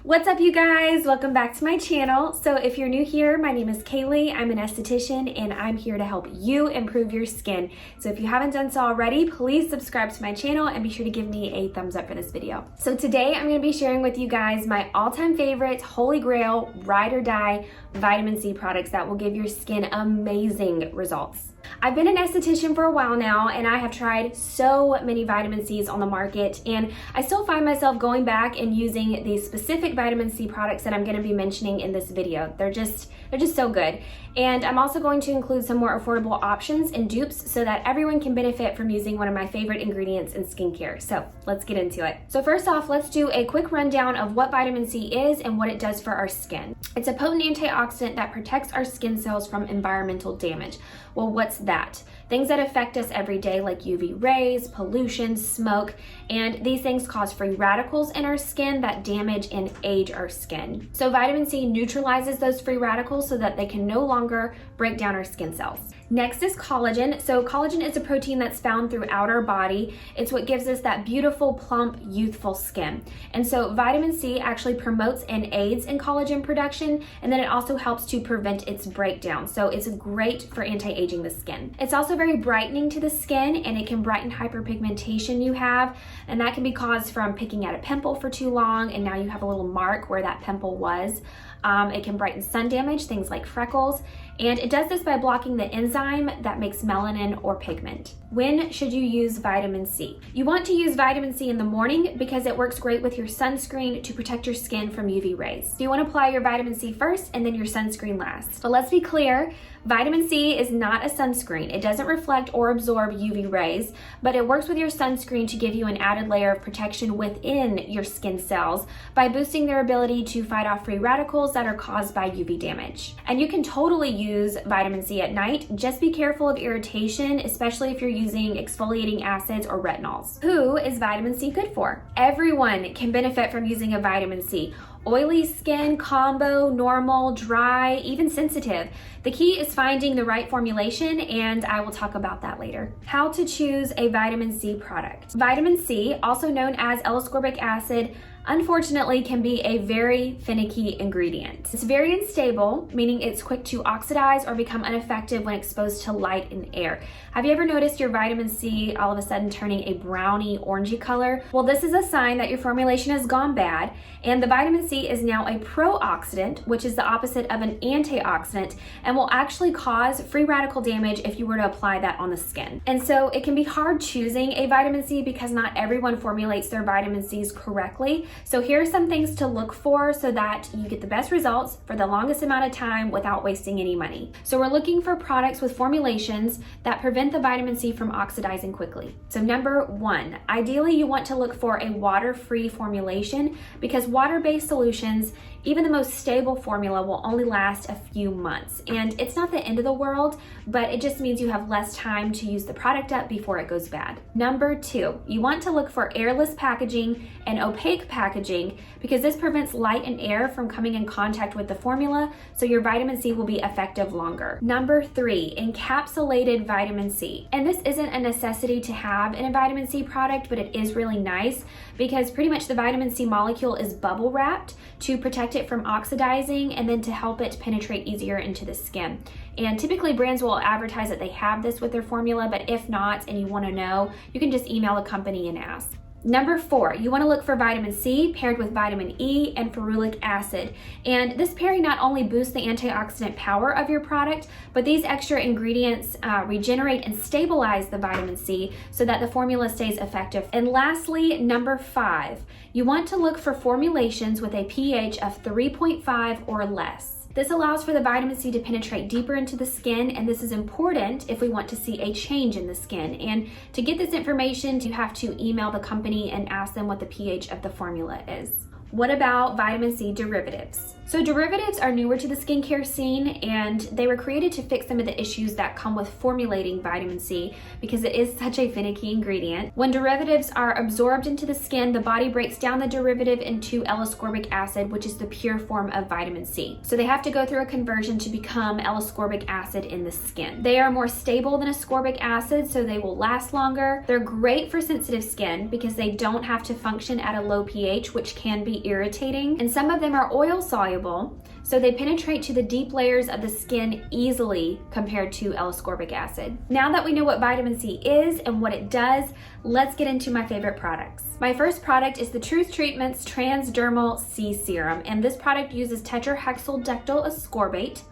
What's up, you guys? Welcome back to my channel. So if you're new here, my name is Kaylee. I'm an esthetician and I'm here to help you improve your skin. So if you haven't done so already, please subscribe to my channel and be sure to give me a thumbs up for this video. So today I'm going to be sharing with you guys my all-time favorite, holy grail, ride or die vitamin C products that will give your skin amazing results. I've been an esthetician for a while now and I have tried so many vitamin C's on the market, and I still find myself going back and using these specific vitamin C products that I'm going to be mentioning in this video. They're just so good. And I'm also going to include some more affordable options and dupes so that everyone can benefit from using one of my favorite ingredients in skincare. So let's get into it. So first off, let's do a quick rundown of what vitamin C is and what it does for our skin. It's a potent antioxidant that protects our skin cells from environmental damage. Well, what's that? Things that affect us every day like UV rays, pollution, smoke, and these things cause free radicals in our skin that damage and age our skin. So vitamin C neutralizes those free radicals so that they can no longer break down our skin cells. Next is collagen. So collagen is a protein that's found throughout our body. It's what gives us that beautiful, plump, youthful skin. And so vitamin C actually promotes and aids in collagen production, and then it also helps to prevent its breakdown. So it's great for anti-aging the skin. It's also very brightening to the skin, and it can brighten hyperpigmentation you have, and that can be caused from picking at a pimple for too long, and now you have a little mark where that pimple was. It can brighten sun damage, things like freckles, and it does this by blocking the enzyme that makes melanin or pigment. When should you use vitamin C? You want to use vitamin C in the morning because it works great with your sunscreen to protect your skin from UV rays. So you want to apply your vitamin C first and then your sunscreen last. But let's be clear, vitamin C is not a sunscreen. It doesn't reflect or absorb UV rays, but it works with your sunscreen to give you an added layer of protection within your skin cells by boosting their ability to fight off free radicals that are caused by UV damage. And you can totally use vitamin C at night. Just be careful of irritation, especially if you're using exfoliating acids or retinols. Who is vitamin C good for? Everyone can benefit from using a vitamin C. Oily skin, combo, normal, dry, even sensitive. The key is finding the right formulation, and I will talk about that later. How to choose a vitamin C product. Vitamin C, also known as L-ascorbic acid, unfortunately can be a very finicky ingredient. It's very unstable, meaning it's quick to oxidize or become ineffective when exposed to light and air. Have you ever noticed your vitamin C all of a sudden turning a browny, orangey color? Well, this is a sign that your formulation has gone bad, and the vitamin C is now a pro-oxidant, which is the opposite of an antioxidant, and will actually cause free radical damage if you were to apply that on the skin. And so it can be hard choosing a vitamin C because not everyone formulates their vitamin Cs correctly. So here are some things to look for so that you get the best results for the longest amount of time without wasting any money. So we're looking for products with formulations that prevent the vitamin C from oxidizing quickly. So number one, ideally you want to look for a water-free formulation because water-based solutions, even the most stable formula, will only last a few months. And it's not the end of the world, but it just means you have less time to use the product up before it goes bad. Number two, you want to look for airless packaging and opaque packaging because this prevents light and air from coming in contact with the formula, so your vitamin C will be effective longer. Number three, encapsulated vitamin C. And this isn't a necessity to have in a vitamin C product, but it is really nice because pretty much the vitamin C molecule is bubble wrapped to protect it from oxidizing and then to help it penetrate easier into the skin. And typically brands will advertise that they have this with their formula, but if not and you want to know, you can just email the company and ask. Number four, you want to look for vitamin C paired with vitamin E and ferulic acid. And this pairing not only boosts the antioxidant power of your product, but these extra ingredients regenerate and stabilize the vitamin C so that the formula stays effective. And lastly, number five, you want to look for formulations with a pH of 3.5 or less. This allows for the vitamin C to penetrate deeper into the skin, and this is important if we want to see a change in the skin. And to get this information, you have to email the company and ask them what the pH of the formula is. What about vitamin C derivatives? So derivatives are newer to the skincare scene, and they were created to fix some of the issues that come with formulating vitamin C because it is such a finicky ingredient. When derivatives are absorbed into the skin, the body breaks down the derivative into L-ascorbic acid, which is the pure form of vitamin C. So they have to go through a conversion to become L-ascorbic acid in the skin. They are more stable than ascorbic acid, so they will last longer. They're great for sensitive skin because they don't have to function at a low pH, which can be irritating. And some of them are oil soluble, so they penetrate to the deep layers of the skin easily compared to L-ascorbic acid. Now that we know what vitamin C is and what it does, let's get into my favorite products. My first product is the Truth Treatments Transdermal C Serum, and this product uses tetrahexyldecyl ascorbate.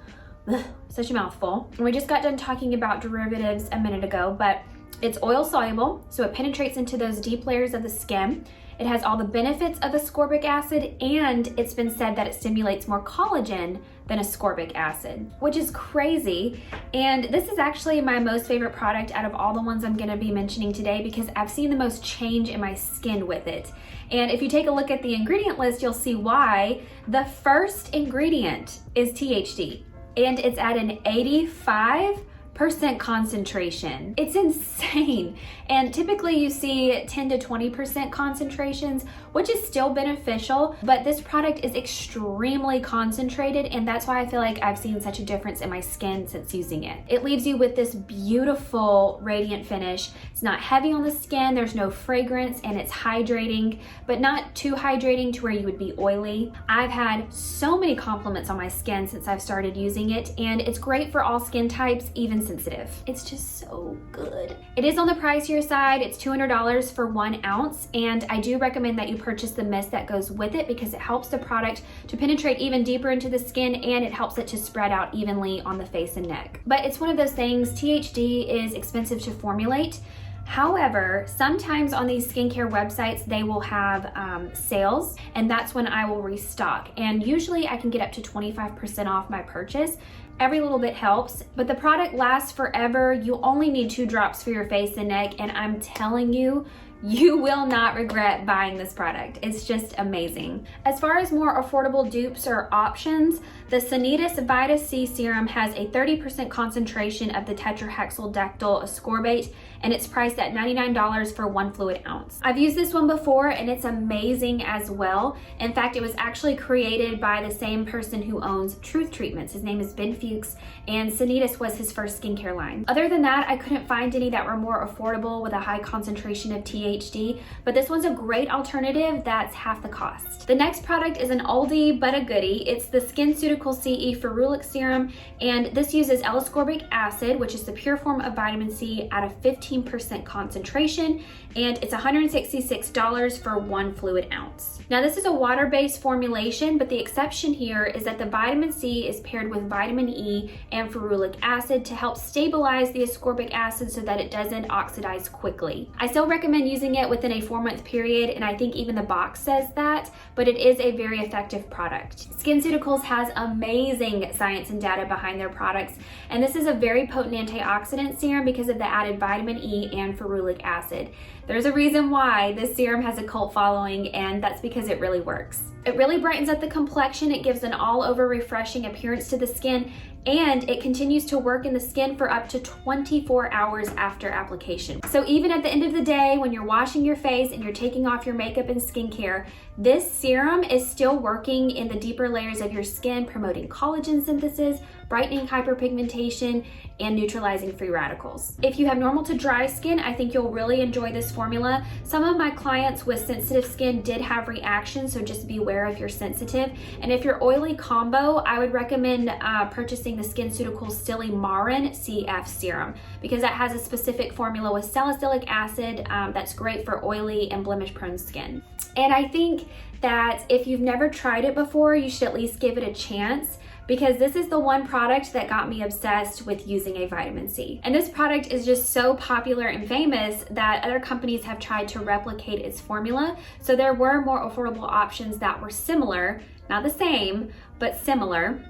Ugh, such a mouthful. And we just got done talking about derivatives a minute ago, but it's oil soluble, so it penetrates into those deep layers of the skin. It has all the benefits of ascorbic acid, and it's been said that it stimulates more collagen than ascorbic acid, which is crazy. And this is actually my most favorite product out of all the ones I'm gonna be mentioning today because I've seen the most change in my skin with it. And if you take a look at the ingredient list, you'll see why. The first ingredient is THC, and it's at an 85% concentration. It's insane. And typically you see 10 to 20% concentrations, which is still beneficial, but this product is extremely concentrated, and that's why I feel like I've seen such a difference in my skin since using it. It leaves you with this beautiful radiant finish. It's not heavy on the skin, there's no fragrance, and it's hydrating, but not too hydrating to where you would be oily. I've had so many compliments on my skin since I've started using it, and it's great for all skin types, even sensitive. It's just so good. It is on the pricier side. It's $200 for 1 ounce, and I do recommend that you purchase the mist that goes with it because it helps the product to penetrate even deeper into the skin, and it helps it to spread out evenly on the face and neck. But it's one of those things, THD is expensive to formulate. However, sometimes on these skincare websites, they will have sales, and that's when I will restock. And usually I can get up to 25% off my purchase. Every little bit helps, but the product lasts forever. You only need 2 drops for your face and neck, and I'm telling you, you will not regret buying this product. It's just amazing. As far as more affordable dupes or options, the Sanitas Vita C Serum has a 30% concentration of the tetrahexyldecyl ascorbate, and it's priced at $99 for 1 fluid ounce. I've used this one before, and it's amazing as well. In fact, it was actually created by the same person who owns Truth Treatments. His name is Ben Fuchs, and Sanitas was his first skincare line. Other than that, I couldn't find any that were more affordable with a high concentration of THD, but this one's a great alternative that's half the cost. The next product is an oldie but a goodie. It's the Skinceuticals CE Ferulic Serum, and this uses L-ascorbic acid, which is the pure form of vitamin C, at a 15% concentration, and it's $166 for 1 fluid ounce. Now this is a water-based formulation, but the exception here is that the vitamin C is paired with vitamin E and ferulic acid to help stabilize the ascorbic acid so that it doesn't oxidize quickly. I still recommend using it within a 4-month period, and I think even the box says that, but it is a very effective product. Skinceuticals has amazing science and data behind their products, and this is a very potent antioxidant serum because of the added vitamin E and ferulic acid. There's a reason why this serum has a cult following, and that's because it really works. It really brightens up the complexion, it gives an all-over refreshing appearance to the skin, and it continues to work in the skin for up to 24 hours after application. So even at the end of the day, when you're washing your face and you're taking off your makeup and skincare, this serum is still working in the deeper layers of your skin, promoting collagen synthesis, brightening hyperpigmentation, and neutralizing free radicals. If you have normal to dry skin, I think you'll really enjoy this formula. Some of my clients with sensitive skin did have reactions, so just be aware if you're sensitive. And if you're oily combo, I would recommend purchasing the Skinceuticals Silymarin CE F Serum because that has a specific formula with salicylic acid that's great for oily and blemish-prone skin. And I think that if you've never tried it before, you should at least give it a chance, because this is the one product that got me obsessed with using a vitamin C. And this product is just so popular and famous that other companies have tried to replicate its formula. So there were more affordable options that were similar, not the same, but similar.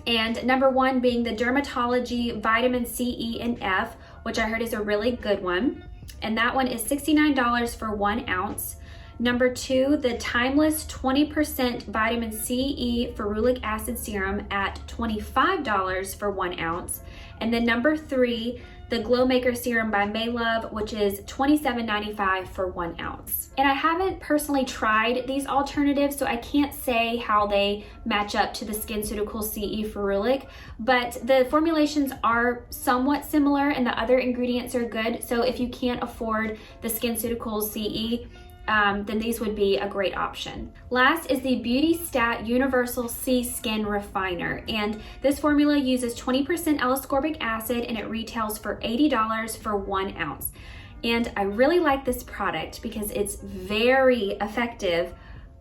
And number one being the Dermatology Vitamin C, E, and F, which I heard is a really good one. And that one is $69 for 1 ounce. Number 2, the Timeless 20% Vitamin C E Ferulic Acid Serum at $25 for 1 ounce. And then number 3, the Glowmaker Serum by Maelove, which is $27.95 for 1 ounce. And I haven't personally tried these alternatives, so I can't say how they match up to the Skinceuticals CE Ferulic, but the formulations are somewhat similar and the other ingredients are good. So if you can't afford the Skinceuticals CE, then these would be a great option. Last is the Beauty Stat Universal C Skin Refiner, and this formula uses 20% L-ascorbic acid and it retails for $80 for 1 ounce. And I really like this product because it's very effective,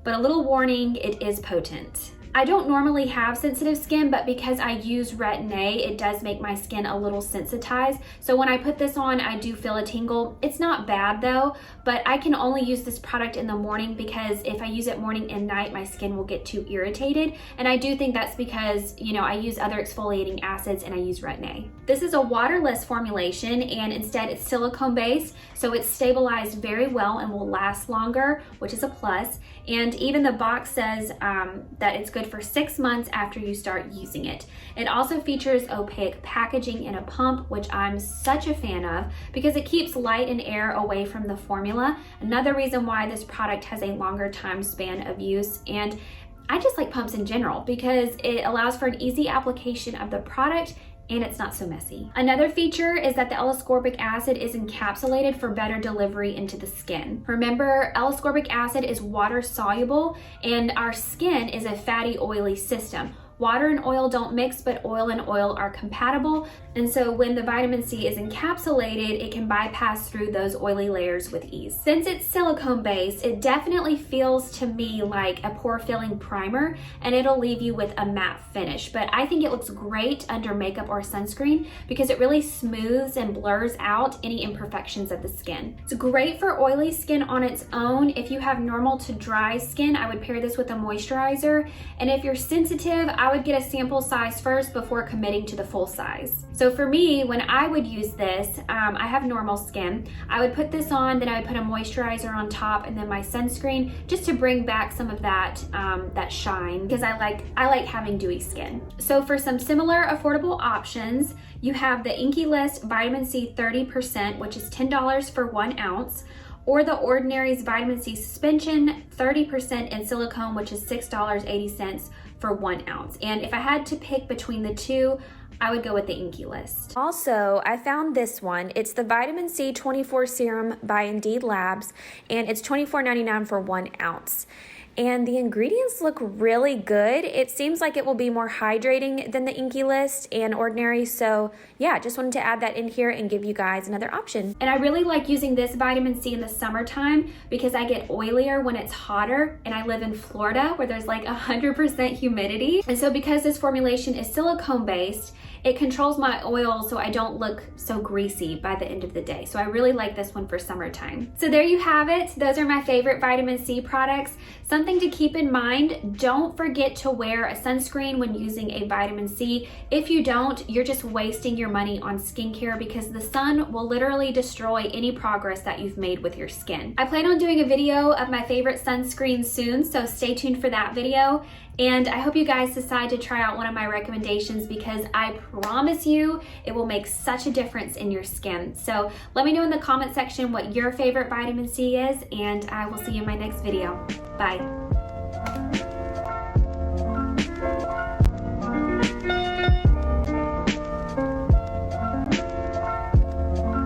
but a little warning, it is potent. I don't normally have sensitive skin, but because I use Retin-A, it does make my skin a little sensitized. So when I put this on, I do feel a tingle. It's not bad though, but I can only use this product in the morning because if I use it morning and night, my skin will get too irritated. And I do think that's because, you know, I use other exfoliating acids and I use Retin-A. This is a waterless formulation and instead it's silicone based, so it's stabilized very well and will last longer, which is a plus. And even the box says that it's good for 6 months after you start using it. It also features opaque packaging in a pump, which I'm such a fan of because it keeps light and air away from the formula. Another reason why this product has a longer time span of use. And I just like pumps in general because it allows for an easy application of the product and it's not so messy. Another feature is that the L-ascorbic acid is encapsulated for better delivery into the skin. Remember, L-ascorbic acid is water soluble and our skin is a fatty, oily system. Water and oil don't mix, but oil and oil are compatible. And so when the vitamin C is encapsulated, it can bypass through those oily layers with ease. Since it's silicone based, it definitely feels to me like a pore filling primer and it'll leave you with a matte finish. But I think it looks great under makeup or sunscreen because it really smooths and blurs out any imperfections of the skin. It's great for oily skin on its own. If you have normal to dry skin, I would pair this with a moisturizer. And if you're sensitive, I would get a sample size first before committing to the full size. So for me, when I would use this, I have normal skin. I would put this on, then I would put a moisturizer on top and then my sunscreen just to bring back some of that that shine because I like having dewy skin. So for some similar affordable options, you have the Inkey List Vitamin C 30%, which is $10 for 1 ounce, or the Ordinary's Vitamin C Suspension 30% in silicone, which is $6.80 for 1 ounce. And if I had to pick between the two, I would go with the Inkey List. Also, I found this one. It's the Vitamin C 24 Serum by Indeed Labs, and it's $24.99 for 1 ounce. And the ingredients look really good. It seems like it will be more hydrating than the Inkey List and Ordinary. So yeah, just wanted to add that in here and give you guys another option. And I really like using this vitamin C in the summertime because I get oilier when it's hotter and I live in Florida where there's like 100% humidity. And so because this formulation is silicone based, it controls my oil so I don't look so greasy by the end of the day. So I really like this one for summertime. So there you have it. Those are my favorite vitamin C products. Something to keep in mind, don't forget to wear a sunscreen when using a vitamin C. If you don't, you're just wasting your money on skincare because the sun will literally destroy any progress that you've made with your skin. I plan on doing a video of my favorite sunscreens soon, so stay tuned for that video. And I hope you guys decide to try out one of my recommendations because I promise you it will make such a difference in your skin. So let me know in the comment section what your favorite vitamin C is, and I will see you in my next video. Bye.